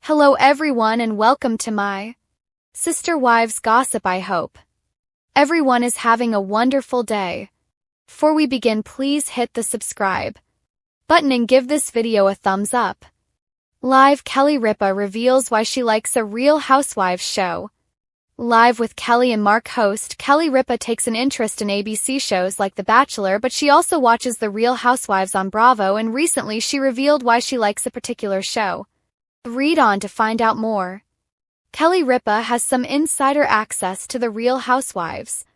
Hello everyone and welcome to my Sister Wives Gossip. I hope everyone is having a wonderful day. Before we begin, please hit the subscribe button and give this video a thumbs up. Live Kelly Ripa reveals why she likes a Real Housewives show. Live with Kelly and Mark host Kelly Ripa takes an interest in ABC shows like The Bachelor, but she also watches The Real Housewives on Bravo, and recently she revealed why she likes a particular show. Read on to find out more. Kelly Ripa has some insider access to The Real Housewives.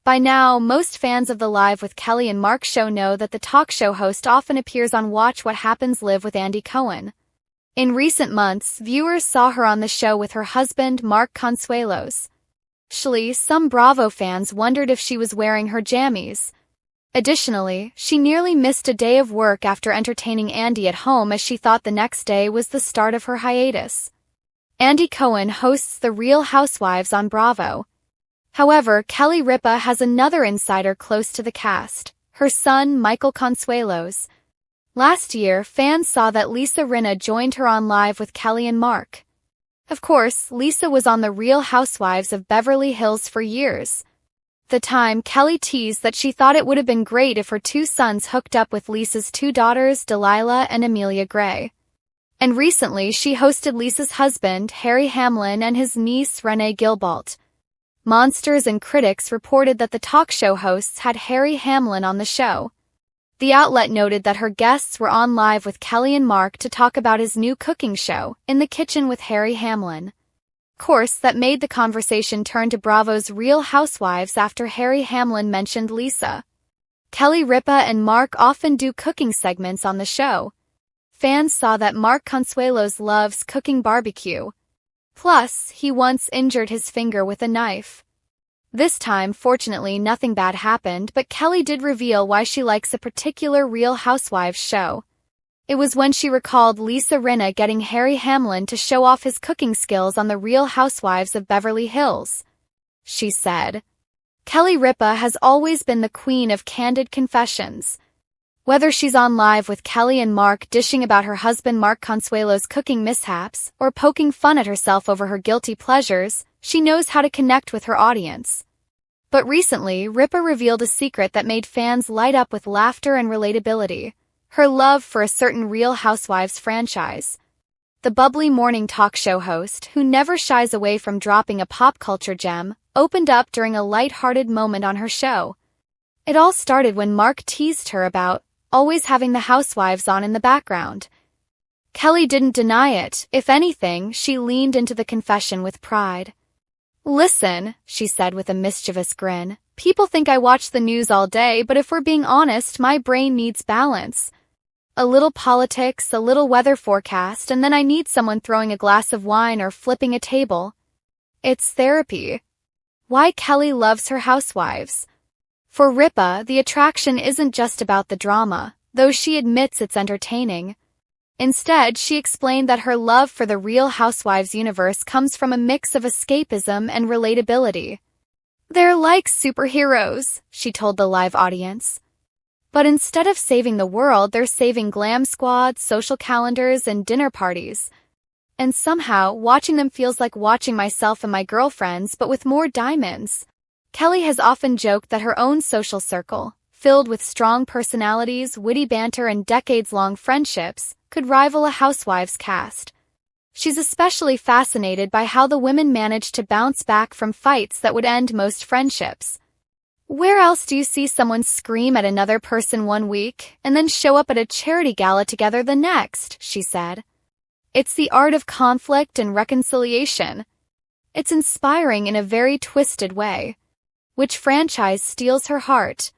By now, most fans of the Live with Kelly and Mark show know that the talk show host often appears on Watch What Happens Live with Andy Cohen. In recent months, viewers saw her on the show with her husband, Mark Consuelos. Actually, some Bravo fans wondered if she was wearing her jammies. Additionally, she nearly missed a day of work after entertaining Andy at home, as she thought the next day was the start of her hiatus. Andy Cohen hosts The Real Housewives on Bravo. However, Kelly Ripa has another insider close to the cast, her son Michael Consuelos. Last year, fans saw that Lisa Rinna joined her on Live with Kelly and Mark. Of course, Lisa was on The Real Housewives of Beverly Hills for years. At the time, Kelly teased that she thought it would have been great if her two sons hooked up with Lisa's two daughters, Delilah and Amelia Gray. And recently, she hosted Lisa's husband, Harry Hamlin, and his niece, Renee Gilbalt. Monsters and critics reported that the talk show hosts had Harry Hamlin on the show. The outlet noted that her guests were on Live with Kelly and Mark to talk about his new cooking show, In the Kitchen with Harry Hamlin. Of course, that made the conversation turn to Bravo's Real Housewives after Harry Hamlin mentioned Lisa. Kelly Ripa and Mark often do cooking segments on the show. Fans saw that Mark Consuelos loves cooking barbecue. Plus, he once injured his finger with a knife. This time, fortunately, nothing bad happened, but Kelly did reveal why she likes a particular Real Housewives show. It was when she recalled Lisa Rinna getting Harry Hamlin to show off his cooking skills on The Real Housewives of Beverly Hills. She said, "Kelly Ripa has always been the queen of candid confessions. Whether she's on Live with Kelly and Mark dishing about her husband Mark Consuelos' cooking mishaps, or poking fun at herself over her guilty pleasures, she knows how to connect with her audience." But recently, Ripa revealed a secret that made fans light up with laughter and relatability: her love for a certain Real Housewives franchise. The bubbly morning talk show host, who never shies away from dropping a pop culture gem, opened up during a light-hearted moment on her show. It all started when Mark teased her about always having the Housewives on in the background. Kelly didn't deny it. If anything, she leaned into the confession with pride. "Listen," she said with a mischievous grin, "people think I watch the news all day, but if we're being honest, my brain needs balance. A little politics, a little weather forecast, and then I need someone throwing a glass of wine or flipping a table. It's therapy." Why Kelly loves her housewives. For Ripa, the attraction isn't just about the drama, though she admits it's entertaining. Instead, she explained that her love for the Real Housewives universe comes from a mix of escapism and relatability. "They're like superheroes," she told the live audience. "But instead of saving the world, they're saving glam squads, social calendars, and dinner parties. And somehow, watching them feels like watching myself and my girlfriends, but with more diamonds." Kelly has often joked that her own social circle, filled with strong personalities, witty banter, and decades-long friendships, could rival a Housewives cast. She's especially fascinated by how the women manage to bounce back from fights that would end most friendships. "Where else do you see someone scream at another person one week, and then show up at a charity gala together the next?" she said. "It's the art of conflict and reconciliation. It's inspiring in a very twisted way." Which franchise steals her heart?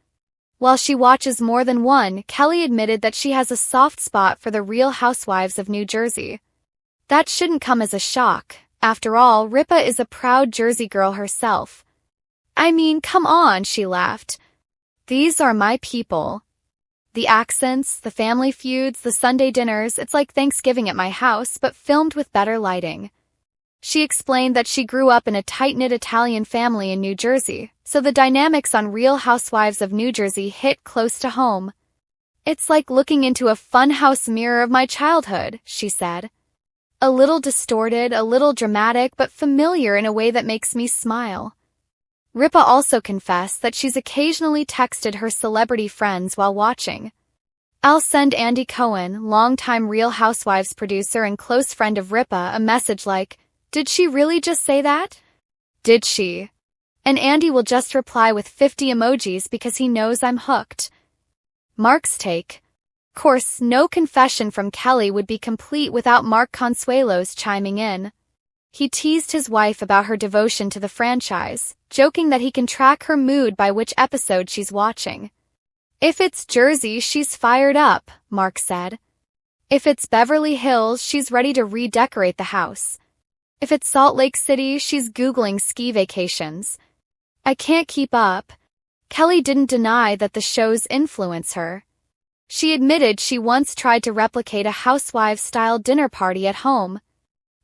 While she watches more than one, Kelly admitted that she has a soft spot for the Real Housewives of New Jersey. That shouldn't come as a shock. After all, Ripa is a proud Jersey girl herself. "I mean, come on," she laughed. "These are my people. The accents, the family feuds, the Sunday dinners, it's like Thanksgiving at my house, but filmed with better lighting." She explained that she grew up in a tight-knit Italian family in New Jersey, so the dynamics on Real Housewives of New Jersey hit close to home. "It's like looking into a funhouse mirror of my childhood," she said. A little distorted, a little dramatic, but familiar in a way that makes me smile. Ripa also confessed that she's occasionally texted her celebrity friends while watching. "I'll send Andy Cohen, longtime Real Housewives producer and close friend of Ripa, a message like, 'Did she really just say that? Did she?' And Andy will just reply with 50 emojis because he knows I'm hooked." Mark's take. Of course, no confession from Kelly would be complete without Mark Consuelos chiming in. He teased his wife about her devotion to the franchise, joking that he can track her mood by which episode she's watching. "If it's Jersey, she's fired up," Mark said. "If it's Beverly Hills, she's ready to redecorate the house. If it's Salt Lake City, she's Googling ski vacations. I can't keep up." Kelly didn't deny that the shows influence her. She admitted she once tried to replicate a housewives-style dinner party at home.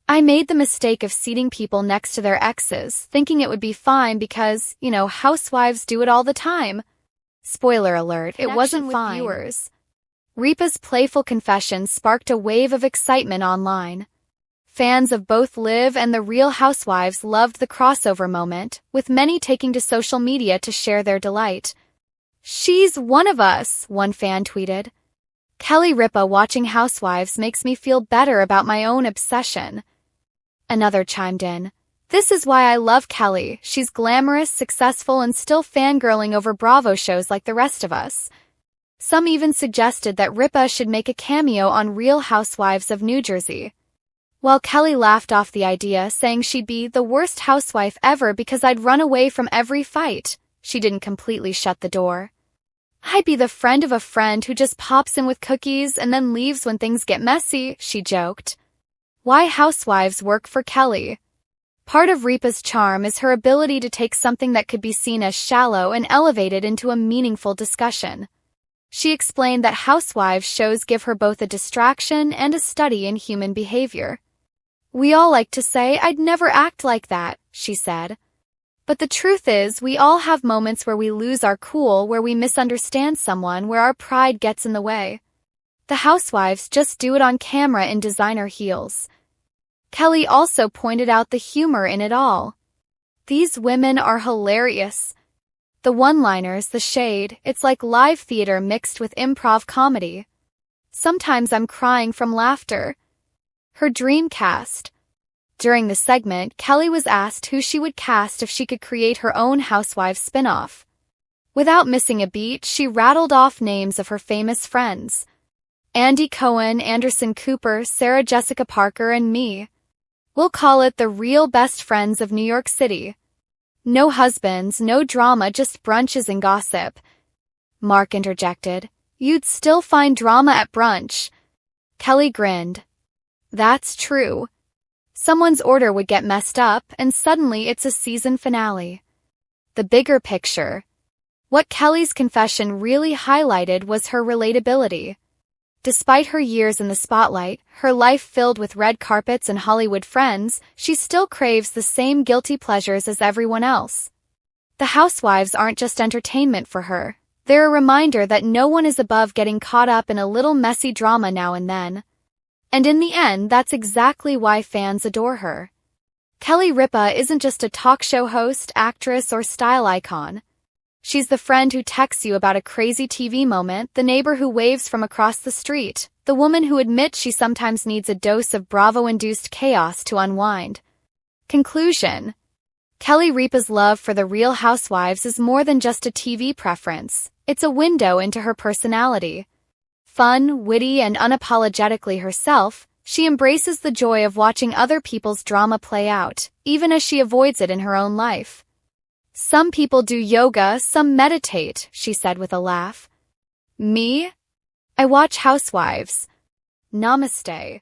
"I made the mistake of seating people next to their exes, thinking it would be fine because, housewives do it all the time." Spoiler alert, it wasn't fine. Viewers. Ripa's playful confession sparked a wave of excitement online. Fans of both Liv and the Real Housewives loved the crossover moment, with many taking to social media to share their delight. "She's one of us," one fan tweeted. "Kelly Ripa watching Housewives makes me feel better about my own obsession." Another chimed in. "This is why I love Kelly. She's glamorous, successful, and still fangirling over Bravo shows like the rest of us." Some even suggested that Ripa should make a cameo on Real Housewives of New Jersey. While Kelly laughed off the idea, saying she'd be the worst housewife ever because I'd run away from every fight, she didn't completely shut the door. "I'd be the friend of a friend who just pops in with cookies and then leaves when things get messy," she joked. Why housewives work for Kelly. Part of Ripa's charm is her ability to take something that could be seen as shallow and elevate it into a meaningful discussion. She explained that Housewives shows give her both a distraction and a study in human behavior. "We all like to say, 'I'd never act like that,'" she said. "But the truth is, we all have moments where we lose our cool, where we misunderstand someone, where our pride gets in the way. The housewives just do it on camera in designer heels." Kelly also pointed out the humor in it all. "These women are hilarious. The one-liners, the shade, it's like live theater mixed with improv comedy. Sometimes I'm crying from laughter." Her dream cast. During the segment, Kelly was asked who she would cast if she could create her own Housewives spin-off. Without missing a beat, she rattled off names of her famous friends. "Andy Cohen, Anderson Cooper, Sarah Jessica Parker, and me. We'll call it the Real Best Friends of New York City. No husbands, no drama, just brunches and gossip." Mark interjected. "You'd still find drama at brunch." Kelly grinned. "That's true. Someone's order would get messed up, and suddenly it's a season finale." The bigger picture. What Kelly's confession really highlighted was her relatability. Despite her years in the spotlight, her life filled with red carpets and Hollywood friends, she still craves the same guilty pleasures as everyone else. The housewives aren't just entertainment for her. They're a reminder that no one is above getting caught up in a little messy drama now and then. And in the end, that's exactly why fans adore her. Kelly Ripa isn't just a talk show host, actress, or style icon. She's the friend who texts you about a crazy TV moment, the neighbor who waves from across the street, the woman who admits she sometimes needs a dose of Bravo-induced chaos to unwind. Conclusion. Kelly Ripa's love for the Real Housewives is more than just a TV preference. It's a window into her personality. Fun, witty, and unapologetically herself, she embraces the joy of watching other people's drama play out, even as she avoids it in her own life. "Some people do yoga, some meditate," she said with a laugh. "Me? I watch Housewives. Namaste."